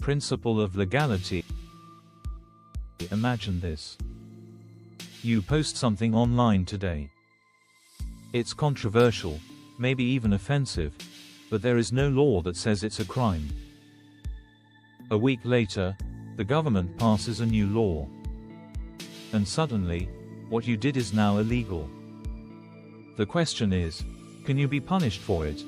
Principle of legality. Imagine this. You post something online today. It's controversial, maybe even offensive, but there is no law that says it's a crime. A week later, the government passes a new law. And suddenly, what you did is now illegal. The question is, can you be punished for it?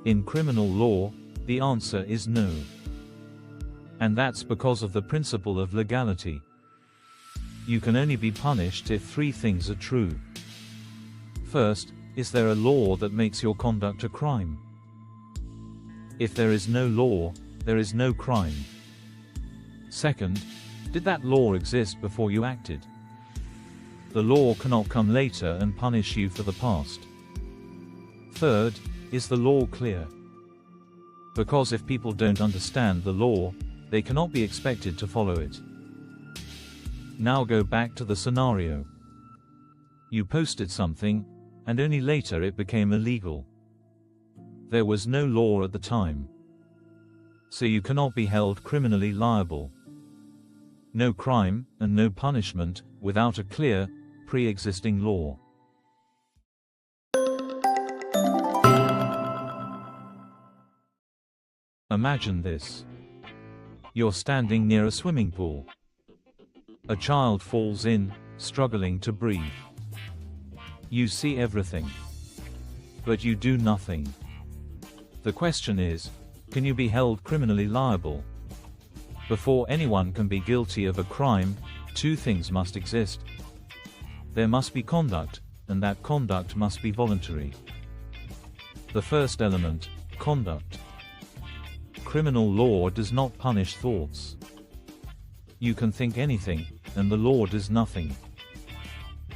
In criminal law, the answer is no. And that's because of the principle of legality. You can only be punished if three things are true. First, is there a law that makes your conduct a crime? If there is no law, there is no crime. Second, did that law exist before you acted? The law cannot come later and punish you for the past. Third, is the law clear? Because if people don't understand the law, they cannot be expected to follow it. Now go back to the scenario. You posted something, and only later it became illegal. There was no law at the time. So you cannot be held criminally liable. No crime, and no punishment, without a clear, pre-existing law. Imagine this. You're standing near a swimming pool. A child falls in, struggling to breathe. You see everything. But you do nothing. The question is, can you be held criminally liable? Before anyone can be guilty of a crime, two things must exist. There must be conduct, and that conduct must be voluntary. The first element, conduct. Criminal law does not punish thoughts. You can think anything, and the law does nothing.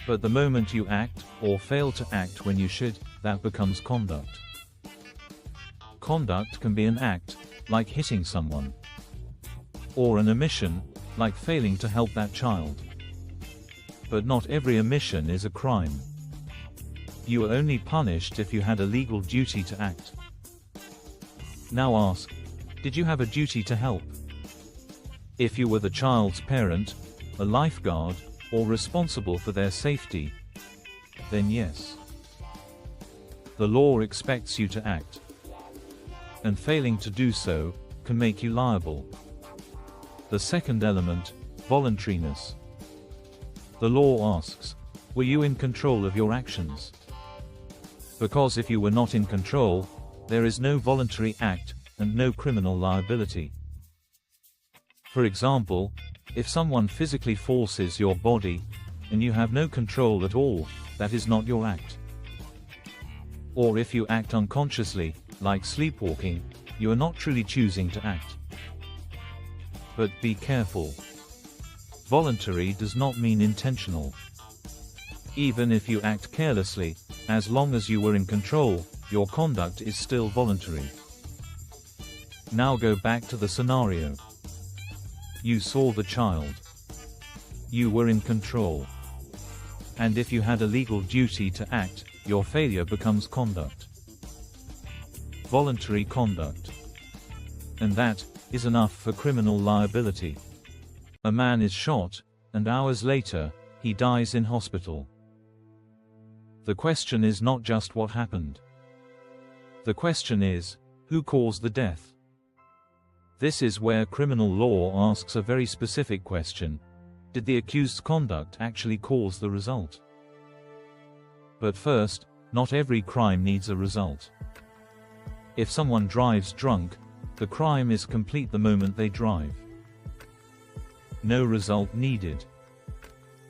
But the moment you act, or fail to act when you should, that becomes conduct. Conduct can be an act, like hitting someone. Or an omission, like failing to help that child. But not every omission is a crime. You are only punished if you had a legal duty to act. Now ask, did you have a duty to help? If you were the child's parent, a lifeguard, or responsible for their safety, then yes. The law expects you to act. And failing to do so, can make you liable. The second element, voluntariness. The law asks, were you in control of your actions? Because if you were not in control, there is no voluntary act, and no criminal liability. For example, if someone physically forces your body, and you have no control at all, that is not your act. Or if you act unconsciously, like sleepwalking, you are not truly choosing to act. But be careful. Voluntary does not mean intentional. Even if you act carelessly, as long as you were in control, your conduct is still voluntary. Now go back to the scenario. You saw the child. You were in control. And if you had a legal duty to act, your failure becomes conduct. Voluntary conduct. And that is enough for criminal liability. A man is shot, and hours later, he dies in hospital. The question is not just what happened. The question is, who caused the death? This is where criminal law asks a very specific question. Did the accused's conduct actually cause the result? But first, not every crime needs a result. If someone drives drunk, the crime is complete the moment they drive. No result needed.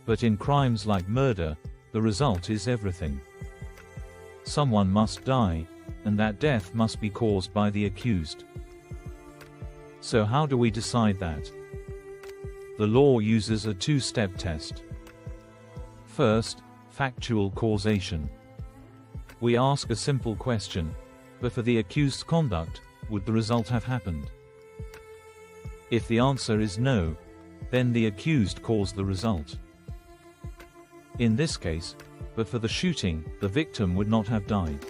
But in crimes like murder, the result is everything. Someone must die, and that death must be caused by the accused. So how do we decide that? The law uses a two-step test. First, factual causation. We ask a simple question, but for the accused's conduct, would the result have happened? If the answer is no, then the accused caused the result. In this case, but for the shooting, the victim would not have died.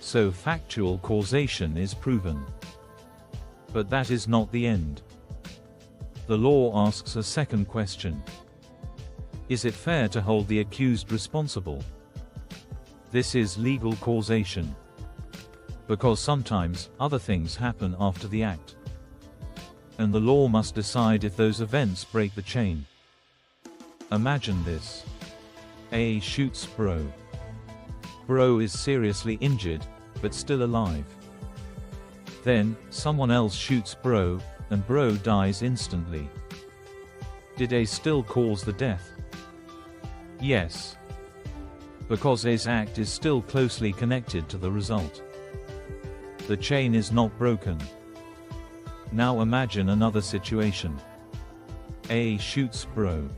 So factual causation is proven. But that is not the end. The law asks a second question. Is it fair to hold the accused responsible? This is legal causation. Because sometimes, other things happen after the act. And the law must decide if those events break the chain. Imagine this. A shoots Bro. Bro is seriously injured, but still alive. Then, someone else shoots Bro, and Bro dies instantly. Did A still cause the death? Yes. Because A's act is still closely connected to the result. The chain is not broken. Now imagine another situation. A shoots Bro.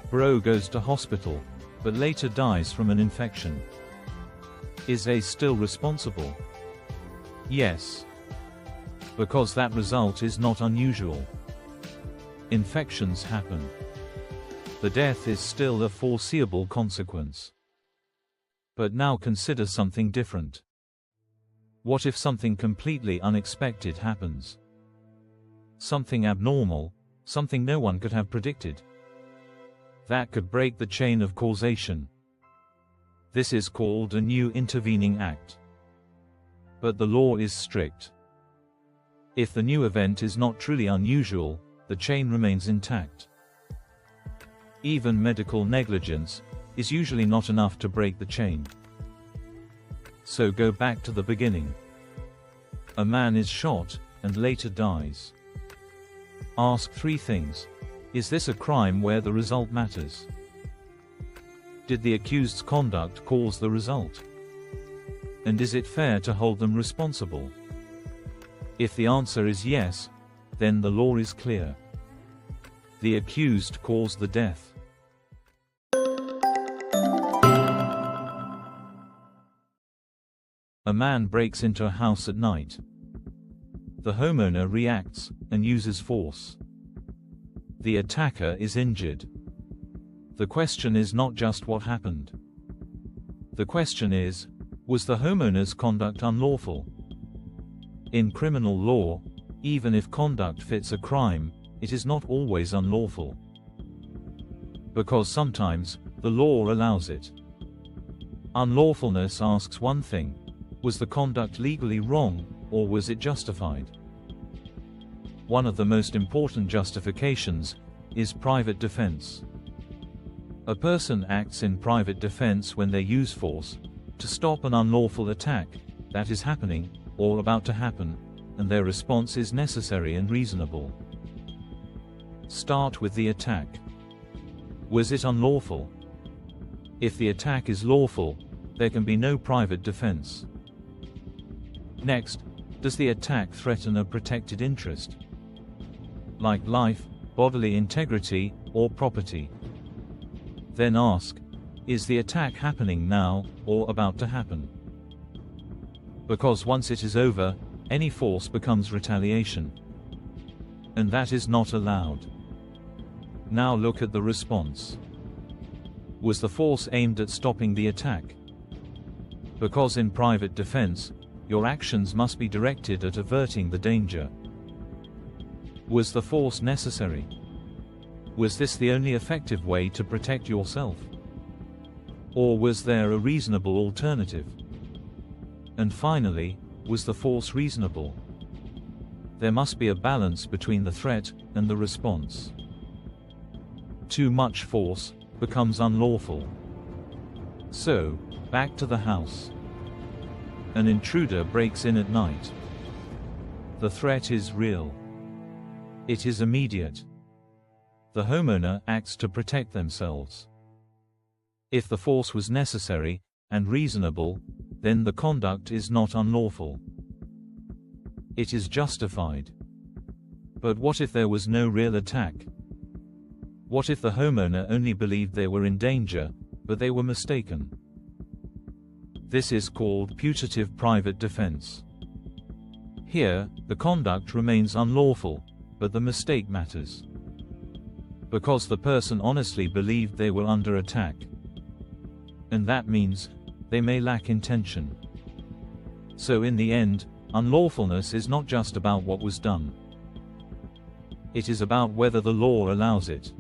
Bro goes to hospital, but later dies from an infection. Is A still responsible? Yes. Because that result is not unusual. Infections happen. The death is still a foreseeable consequence. But now consider something different. What if something completely unexpected happens? Something abnormal, something no one could have predicted. That could break the chain of causation. This is called a new intervening act. But the law is strict. If the new event is not truly unusual, the chain remains intact. Even medical negligence is usually not enough to break the chain. So go back to the beginning. A man is shot, and later dies. Ask three things. Is this a crime where the result matters? Did the accused's conduct cause the result? And is it fair to hold them responsible? If the answer is yes, then the law is clear. The accused caused the death. A man breaks into a house at night. The homeowner reacts and uses force. The attacker is injured. The question is not just what happened. The question is, was the homeowner's conduct unlawful? In criminal law, even if conduct fits a crime, it is not always unlawful. Because sometimes, the law allows it. Unlawfulness asks one thing: was the conduct legally wrong, or was it justified? One of the most important justifications is private defense. A person acts in private defense when they use force to stop an unlawful attack that is happening or about to happen, and their response is necessary and reasonable. Start with the attack. Was it unlawful? If the attack is lawful, there can be no private defense. Next, does the attack threaten a protected interest? Like life, bodily integrity, or property? Then ask, is the attack happening now, or about to happen? Because once it is over, any force becomes retaliation. And that is not allowed. Now look at the response. Was the force aimed at stopping the attack? Because in private defense, your actions must be directed at averting the danger. Was the force necessary? Was this the only effective way to protect yourself? Or was there a reasonable alternative? And finally, was the force reasonable? There must be a balance between the threat and the response. Too much force becomes unlawful. So, back to the house. An intruder breaks in at night. The threat is real. It is immediate. The homeowner acts to protect themselves. If the force was necessary and reasonable, then the conduct is not unlawful. It is justified. But what if there was no real attack? What if the homeowner only believed they were in danger, but they were mistaken? This is called putative private defense. Here, the conduct remains unlawful, but the mistake matters. Because the person honestly believed they were under attack. And that means, they may lack intention. So in the end, unlawfulness is not just about what was done. It is about whether the law allows it.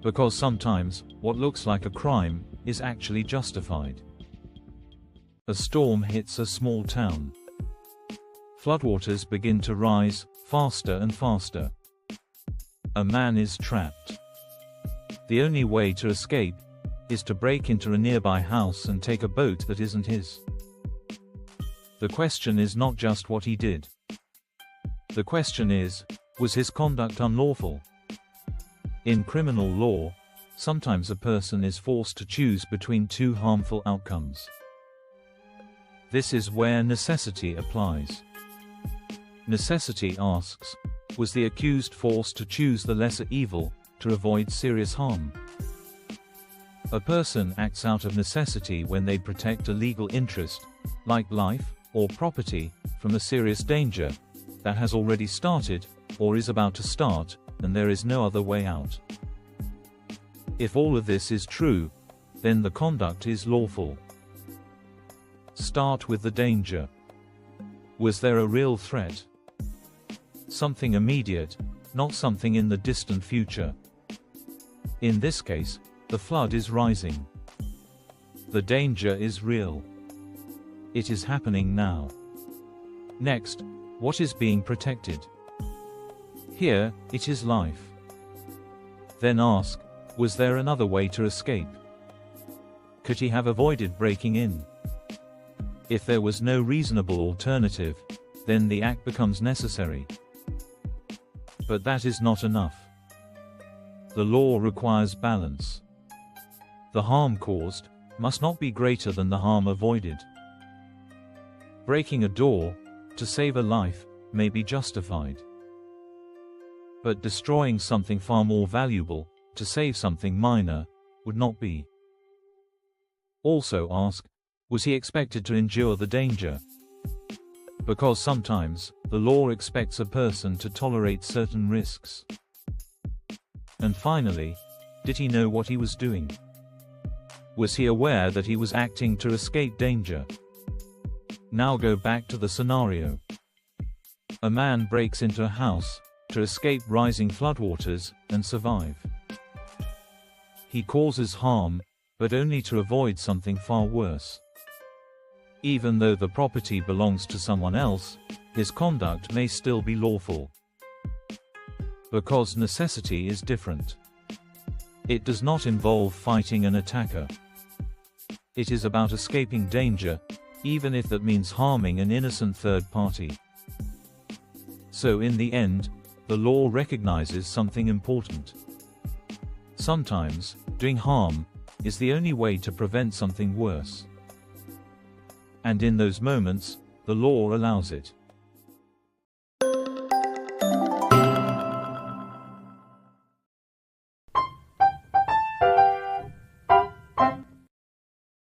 Because sometimes, what looks like a crime, is actually justified. A storm hits a small town. Floodwaters begin to rise, faster and faster. A man is trapped. The only way to escape is to break into a nearby house and take a boat that isn't his. The question is not just what he did. The question is, was his conduct unlawful? In criminal law, sometimes a person is forced to choose between two harmful outcomes. This is where necessity applies. Necessity asks, was the accused forced to choose the lesser evil, to avoid serious harm? A person acts out of necessity when they protect a legal interest, like life or property, from a serious danger that has already started, or is about to start, and there is no other way out. If all of this is true, then the conduct is lawful. Start with the danger. Was there a real threat? Something immediate, not something in the distant future. In this case, the flood is rising. The danger is real. It is happening now. Next, what is being protected? Here, it is life. Then ask, was there another way to escape? Could he have avoided breaking in? If there was no reasonable alternative, then the act becomes necessary. But that is not enough. The law requires balance. The harm caused must not be greater than the harm avoided. Breaking a door to save a life may be justified. But destroying something far more valuable to save something minor would not be. Also ask, was he expected to endure the danger? Because sometimes, the law expects a person to tolerate certain risks. And finally, did he know what he was doing? Was he aware that he was acting to escape danger? Now go back to the scenario. A man breaks into a house to escape rising floodwaters and survive. He causes harm, but only to avoid something far worse. Even though the property belongs to someone else, his conduct may still be lawful. Because necessity is different. It does not involve fighting an attacker. It is about escaping danger, even if that means harming an innocent third party. So in the end, the law recognizes something important. Sometimes, doing harm is the only way to prevent something worse. And in those moments, the law allows it.